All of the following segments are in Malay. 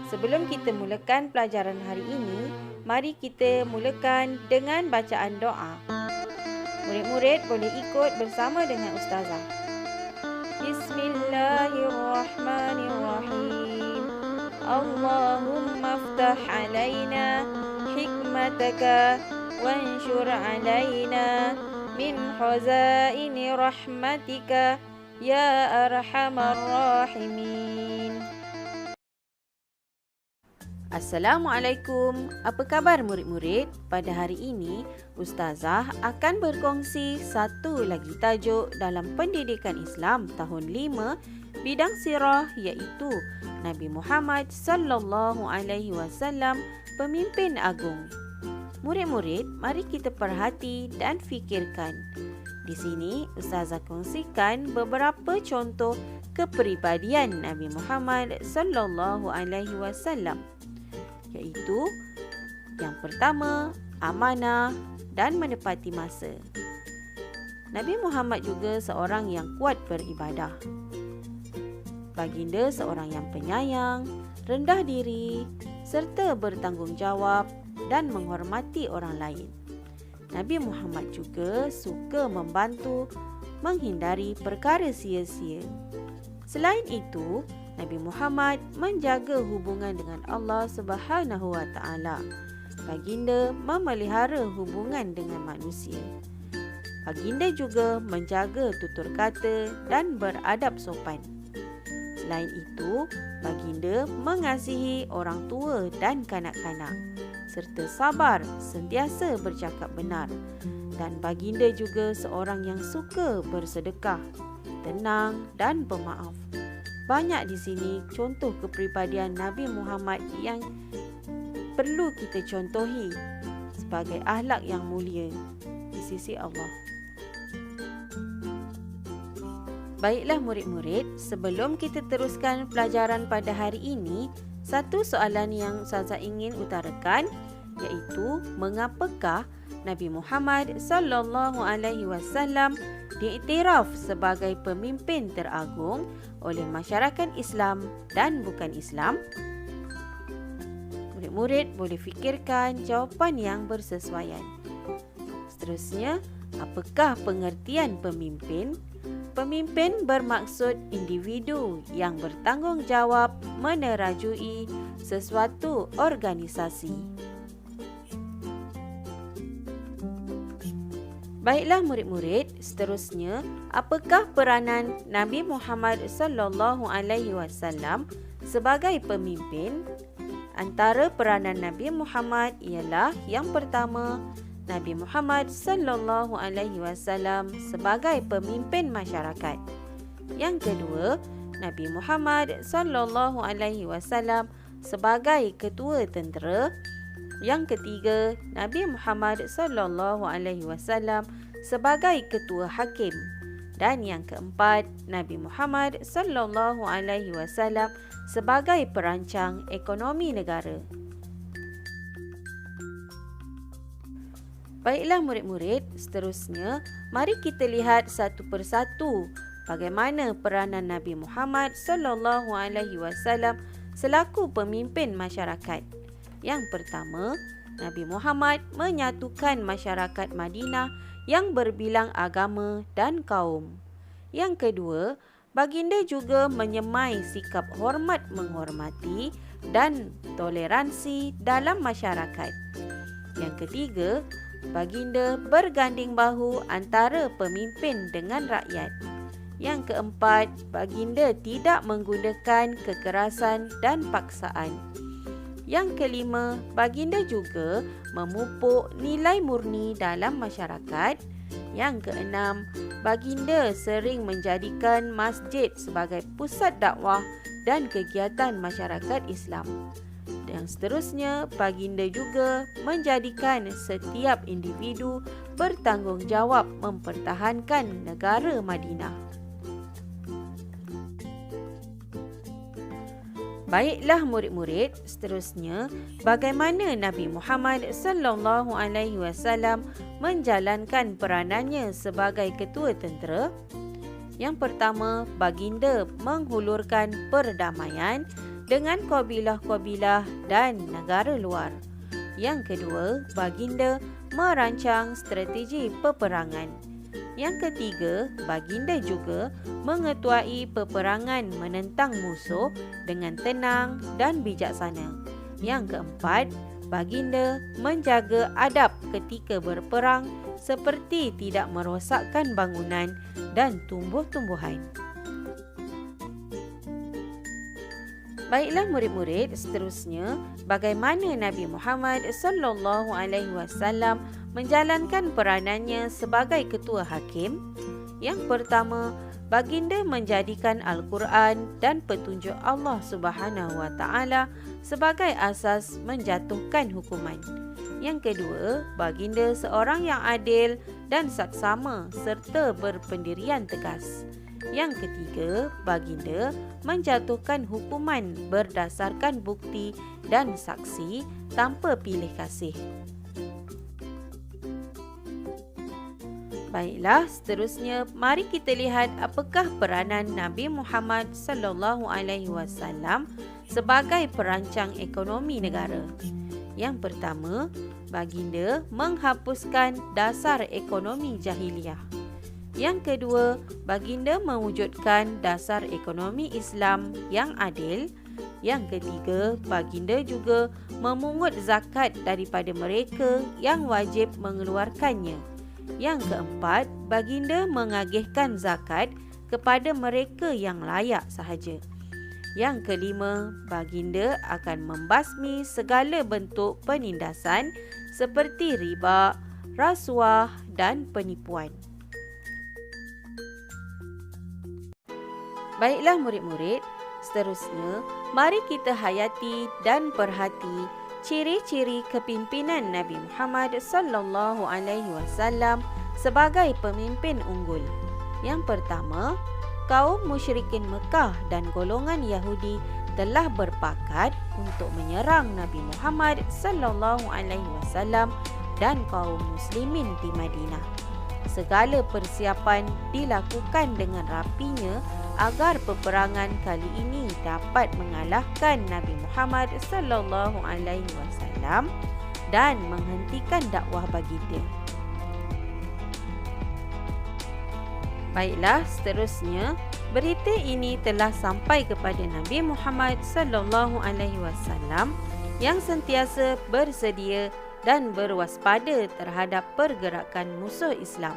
Sebelum kita mulakan pelajaran hari ini, mari kita mulakan dengan bacaan doa. Murid-murid boleh ikut bersama dengan Ustazah. Bismillahirrahmanirrahim. Allahumma aftah alaina hikmataka wanshur alaina min khazaini rahmatika ya arhamar rahimin. Assalamualaikum. Apa khabar murid-murid? Pada hari ini, Ustazah akan berkongsi satu lagi tajuk dalam pendidikan Islam tahun 5 bidang sirah, iaitu Nabi Muhammad sallallahu alaihi wasallam, pemimpin agung. Murid-murid, mari kita perhati dan fikirkan. Di sini Ustazah kongsikan beberapa contoh kepribadian Nabi Muhammad sallallahu alaihi wasallam, iaitu yang pertama, amanah dan menepati masa. Nabi Muhammad juga seorang yang kuat beribadah. Baginda seorang yang penyayang, rendah diri serta bertanggungjawab dan menghormati orang lain. Nabi Muhammad juga suka membantu menghindari perkara sia-sia. Selain itu, Nabi Muhammad menjaga hubungan dengan Allah Subhanahu wa Ta'ala. Baginda memelihara hubungan dengan manusia. Baginda juga menjaga tutur kata dan beradab sopan. Selain itu, baginda mengasihi orang tua dan kanak-kanak serta sabar sentiasa bercakap benar. Dan baginda juga seorang yang suka bersedekah, tenang dan pemaaf. Banyak di sini contoh kepribadian Nabi Muhammad yang perlu kita contohi sebagai akhlak yang mulia di sisi Allah. Baiklah murid-murid, sebelum kita teruskan pelajaran pada hari ini, satu soalan yang Ustazah ingin utarakan, iaitu mengapakah Nabi Muhammad sallallahu alaihi wasallam diiktiraf sebagai pemimpin teragung oleh masyarakat Islam dan bukan Islam? Murid-murid boleh fikirkan jawapan yang bersesuaian. Seterusnya, apakah pengertian pemimpin? Pemimpin bermaksud individu yang bertanggungjawab menerajui sesuatu organisasi. Baiklah murid-murid, seterusnya, apakah peranan Nabi Muhammad sallallahu alaihi wasallam sebagai pemimpin? Antara peranan Nabi Muhammad ialah yang pertama, Nabi Muhammad sallallahu alaihi wasallam sebagai pemimpin masyarakat. Yang kedua, Nabi Muhammad sallallahu alaihi wasallam sebagai ketua tentera. Yang ketiga, Nabi Muhammad sallallahu alaihi wasallam sebagai ketua hakim. Dan yang keempat, Nabi Muhammad sallallahu alaihi wasallam sebagai perancang ekonomi negara. Baiklah murid-murid, seterusnya mari kita lihat satu persatu bagaimana peranan Nabi Muhammad sallallahu alaihi wasallam selaku pemimpin masyarakat. Yang pertama, Nabi Muhammad menyatukan masyarakat Madinah yang berbilang agama dan kaum. Yang kedua, baginda juga menyemai sikap hormat menghormati dan toleransi dalam masyarakat. Yang ketiga, baginda berganding bahu antara pemimpin dengan rakyat. Yang keempat, baginda tidak menggunakan kekerasan dan paksaan. Yang kelima, baginda juga memupuk nilai murni dalam masyarakat. Yang keenam, baginda sering menjadikan masjid sebagai pusat dakwah dan kegiatan masyarakat Islam. Dan seterusnya, baginda juga menjadikan setiap individu bertanggungjawab mempertahankan negara Madinah. Baiklah murid-murid, seterusnya bagaimana Nabi Muhammad sallallahu alaihi wasallam menjalankan peranannya sebagai ketua tentera? Yang pertama, baginda menghulurkan perdamaian dengan kabilah-kabilah dan negara luar. Yang kedua, baginda merancang strategi peperangan. Yang ketiga, baginda juga mengetuai peperangan menentang musuh dengan tenang dan bijaksana. Yang keempat, baginda menjaga adab ketika berperang seperti tidak merosakkan bangunan dan tumbuh-tumbuhan. Baiklah murid-murid, seterusnya bagaimana Nabi Muhammad SAW menjalankan peranannya sebagai ketua hakim? Yang pertama, baginda menjadikan Al-Quran dan petunjuk Allah Subhanahu Wa Taala sebagai asas menjatuhkan hukuman. Yang kedua, baginda seorang yang adil dan saksama serta berpendirian tegas. Yang ketiga, baginda menjatuhkan hukuman berdasarkan bukti dan saksi tanpa pilih kasih. Baiklah, seterusnya mari kita lihat apakah peranan Nabi Muhammad SAW sebagai perancang ekonomi negara. Yang pertama, baginda menghapuskan dasar ekonomi jahiliah. Yang kedua, baginda mewujudkan dasar ekonomi Islam yang adil. Yang ketiga, baginda juga memungut zakat daripada mereka yang wajib mengeluarkannya. Yang keempat, baginda mengagihkan zakat kepada mereka yang layak sahaja. Yang kelima, baginda akan membasmi segala bentuk penindasan seperti riba, rasuah dan penipuan. Baiklah murid-murid, seterusnya mari kita hayati dan perhati ciri-ciri kepimpinan Nabi Muhammad SAW sebagai pemimpin unggul. Yang pertama, kaum musyrikin Mekah dan golongan Yahudi telah berpakat untuk menyerang Nabi Muhammad SAW dan kaum muslimin di Madinah. Segala persiapan dilakukan dengan rapinya agar peperangan kali ini dapat mengalahkan Nabi Muhammad SAW dan menghentikan dakwah baginda. Baiklah, seterusnya berita ini telah sampai kepada Nabi Muhammad SAW yang sentiasa bersedia dan berwaspada terhadap pergerakan musuh Islam.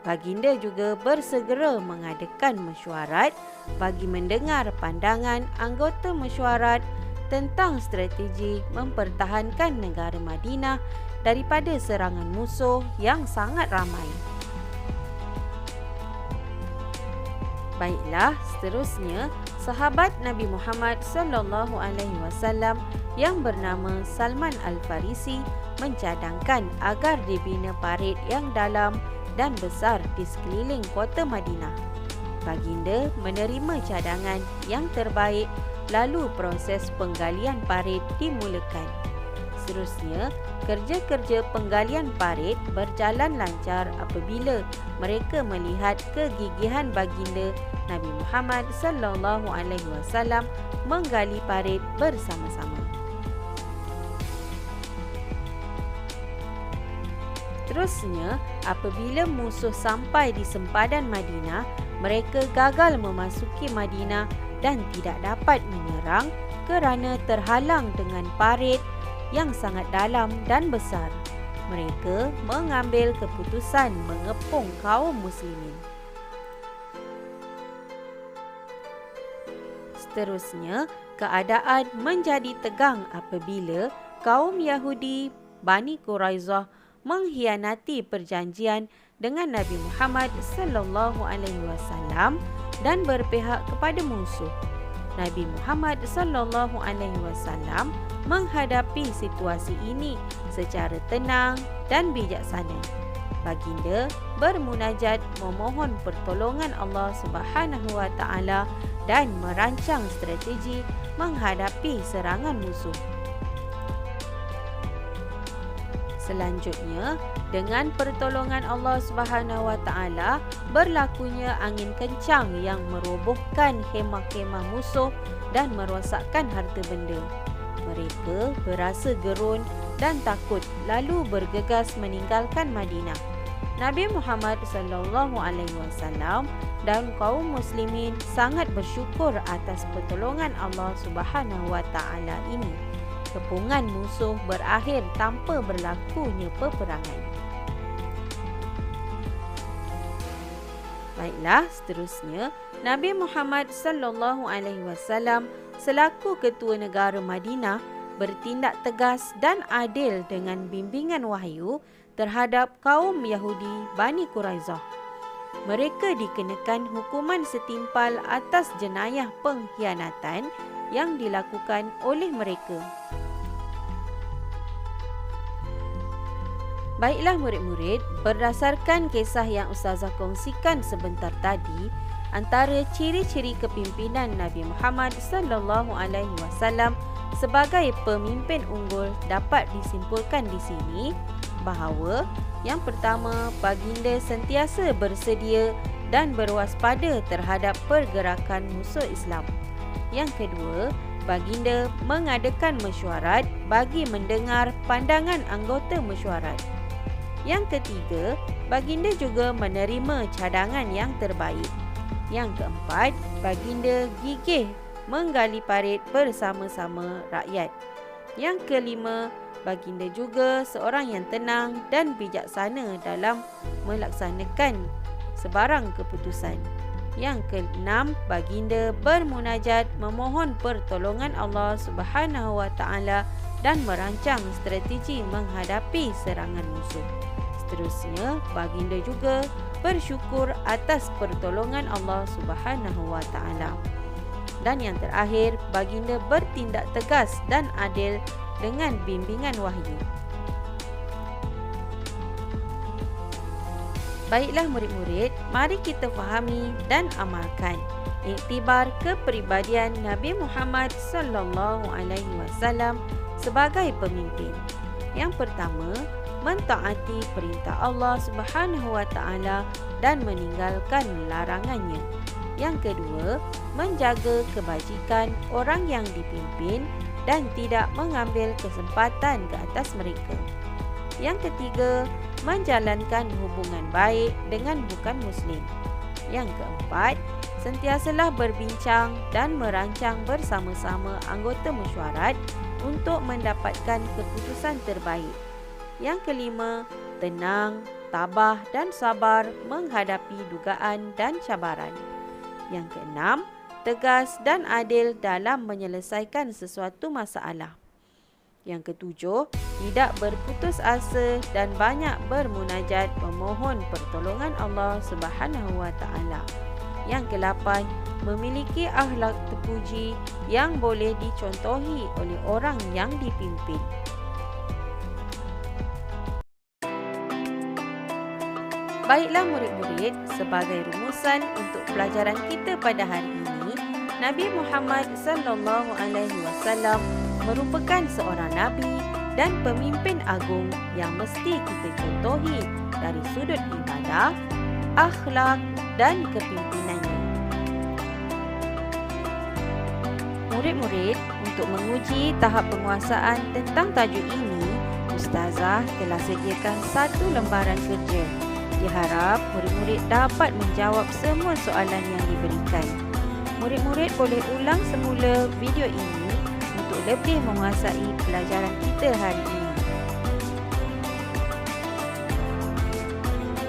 Baginda juga bersegera mengadakan mesyuarat bagi mendengar pandangan anggota mesyuarat tentang strategi mempertahankan negara Madinah daripada serangan musuh yang sangat ramai. Baiklah, seterusnya sahabat Nabi Muhammad SAW yang bernama Salman Al-Farisi mencadangkan agar dibina parit yang dalam dan besar di sekeliling kota Madinah. Baginda menerima cadangan yang terbaik, lalu proses penggalian parit dimulakan. Seterusnya, kerja-kerja penggalian parit berjalan lancar apabila mereka melihat kegigihan baginda Nabi Muhammad SAW menggali parit bersama-sama. Seterusnya, apabila musuh sampai di sempadan Madinah, mereka gagal memasuki Madinah dan tidak dapat menyerang kerana terhalang dengan parit yang sangat dalam dan besar. Mereka mengambil keputusan mengepung kaum muslimin. Seterusnya, keadaan menjadi tegang apabila kaum Yahudi Bani Quraizah mengkhianati perjanjian dengan Nabi Muhammad SAW dan berpihak kepada musuh. Nabi Muhammad SAW menghadapi situasi ini secara tenang dan bijaksana. Baginda bermunajat memohon pertolongan Allah Subhanahu Wa Taala dan merancang strategi menghadapi serangan musuh. Selanjutnya, dengan pertolongan Allah Subhanahu Wa Taala, berlakunya angin kencang yang merobohkan khemah-khemah musuh dan merosakkan harta benda. Mereka berasa gerun dan takut, lalu bergegas meninggalkan Madinah. Nabi Muhammad SAW dan kaum muslimin sangat bersyukur atas pertolongan Allah Subhanahu Wa Taala ini. Kepungan musuh berakhir tanpa berlakunya peperangan. Baiklah, seterusnya Nabi Muhammad SAW selaku ketua negara Madinah bertindak tegas dan adil dengan bimbingan wahyu terhadap kaum Yahudi Bani Quraizah. Mereka dikenakan hukuman setimpal atas jenayah pengkhianatan yang dilakukan oleh mereka. Baiklah murid-murid, berdasarkan kisah yang Ustazah kongsikan sebentar tadi, antara ciri-ciri kepimpinan Nabi Muhammad SAW sebagai pemimpin unggul dapat disimpulkan di sini bahawa yang pertama, baginda sentiasa bersedia dan berwaspada terhadap pergerakan musuh Islam. Yang kedua, baginda mengadakan mesyuarat bagi mendengar pandangan anggota mesyuarat. Yang ketiga, baginda juga menerima cadangan yang terbaik. Yang keempat, baginda gigih menggali parit bersama-sama rakyat. Yang kelima, baginda juga seorang yang tenang dan bijaksana dalam melaksanakan sebarang keputusan. Yang keenam, baginda bermunajat memohon pertolongan Allah Subhanahu Wa Taala dan merancang strategi menghadapi serangan musuh. Seterusnya, baginda juga bersyukur atas pertolongan Allah Subhanahu Wa Taala. Dan yang terakhir, baginda bertindak tegas dan adil dengan bimbingan wahyu. Baiklah murid-murid, mari kita fahami dan amalkan iktibar kepribadian Nabi Muhammad SAW sebagai pemimpin. Yang pertama, mentaati perintah Allah Subhanahu Wa Taala dan meninggalkan larangannya. Yang kedua, menjaga kebajikan orang yang dipimpin dan tidak mengambil kesempatan ke atas mereka. Yang ketiga, menjalankan hubungan baik dengan bukan Muslim. Yang keempat, sentiasalah berbincang dan merancang bersama-sama anggota mesyuarat untuk mendapatkan keputusan terbaik. Yang kelima, tenang, tabah dan sabar menghadapi dugaan dan cabaran. Yang keenam, tegas dan adil dalam menyelesaikan sesuatu masalah. Yang ketujuh, tidak berputus asa dan banyak bermunajat memohon pertolongan Allah Subhanahu Wa Taala. Yang kelapan, memiliki akhlak terpuji yang boleh dicontohi oleh orang yang dipimpin. Baiklah murid-murid, sebagai rumusan untuk pelajaran kita pada hari ini, Nabi Muhammad SAW merupakan seorang nabi dan pemimpin agung yang mesti kita contohi dari sudut ibadah, akhlak dan kepimpinannya. Murid-murid, untuk menguji tahap penguasaan tentang tajuk ini, Ustazah telah sediakan satu lembaran kerja. Diharap murid-murid dapat menjawab semua soalan yang diberikan. Murid-murid boleh ulang semula video ini untuk lebih menguasai pelajaran kita hari ini.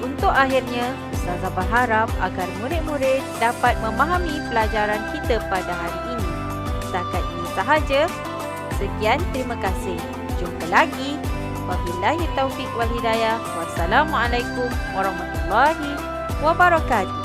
Untuk akhirnya, Ustazah berharap agar murid-murid dapat memahami pelajaran kita pada hari ini. Setakat ini sahaja. Sekian, terima kasih. Jumpa lagi. Wabillahi taufiq wal hidayah. Wassalamualaikum warahmatullahi wabarakatuh.